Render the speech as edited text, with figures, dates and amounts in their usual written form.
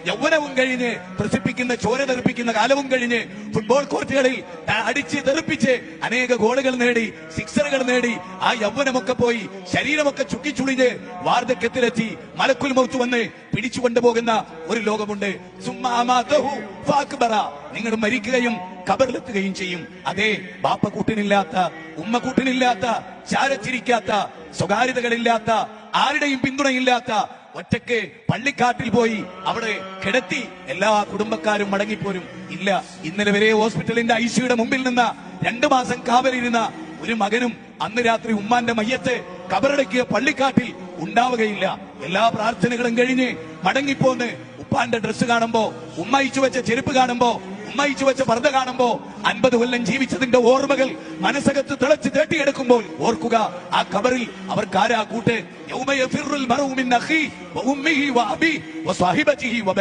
യൗവനവും കഴിഞ്ഞ് പ്രസിപ്പിക്കുന്ന ചോര തെറിപ്പിക്കുന്ന കാലവും കഴിഞ്ഞ് ഫുട്ബോൾ കോർട്ടുകളിൽ അടിച്ച് തെറിപ്പിച്ച് അനേക ഗോളുകൾ നേടി, സിക്സറുകൾ നേടി, ആ യൗവനമൊക്കെ പോയി ശരീരമൊക്കെ ചുക്കിച്ചുളിഞ്ഞ് വാർദ്ധക്യത്തിലെത്തി മലക്കുൽ മൗത്ത് വന്ന് പിടിച്ചുകൊണ്ടുപോകുന്ന ഒരു ലോകമുണ്ട്. നിങ്ങൾ മരിക്കുകയും ഖബറിലെത്തുകയും ചെയ്യും. അതേ, ബാപ്പ കൂട്ടിനില്ലാത്ത, ഉമ്മ കൂട്ടിനില്ലാത്ത, ചാരച്ചിരിക്കാത്ത, സ്വകാര്യതകളില്ലാത്ത, ആരുടെയും പിന്തുണയില്ലാത്ത ഒറ്റയ്ക്ക് പള്ളിക്കാട്ടിൽ പോയി അവിടെ കിടത്തി എല്ലാ കുടുംബക്കാരും മടങ്ങിപ്പോരും. ഇല്ല, ഇന്നലെ വരെ ഹോസ്പിറ്റലിന്റെ ഐസിയുടെ മുമ്പിൽ നിന്ന് 2 മാസം കാവലിരുന്ന ഒരു മകനും അന്ന് രാത്രി ഉമ്മാന്റെ മയ്യത്ത് കബറടക്കിയ പള്ളിക്കാട്ടിൽ ഉണ്ടാവുകയില്ല. എല്ലാ പ്രാർത്ഥനകളും കഴിഞ്ഞ് മടങ്ങിപ്പോന്ന് ഉപ്പാന്റെ ഡ്രസ്സ് കാണുമ്പോ, ഉമ്മയിച്ചു വെച്ച ചെരുപ്പ് കാണുമ്പോ, ഉമ്മയിച്ചു വെച്ച പർദ്ദ കാണുമ്പോ 50 കൊല്ലം ജീവിച്ചതിന്റെ ഓർമ്മകൾ മനസ്സകത്ത് തിളച്ച് തേട്ടിയെടുക്കുമ്പോൾ ഓർക്കുക, ആ ഖബറിൽ അവർക്കാരാ കൂട്ട്. യൗമ യഫിറുൽ മർഉ മിൻ അഖീ വ ഉമ്മിഹി വ അബീ വ സ്വഹിബതിഹി വ ബനീ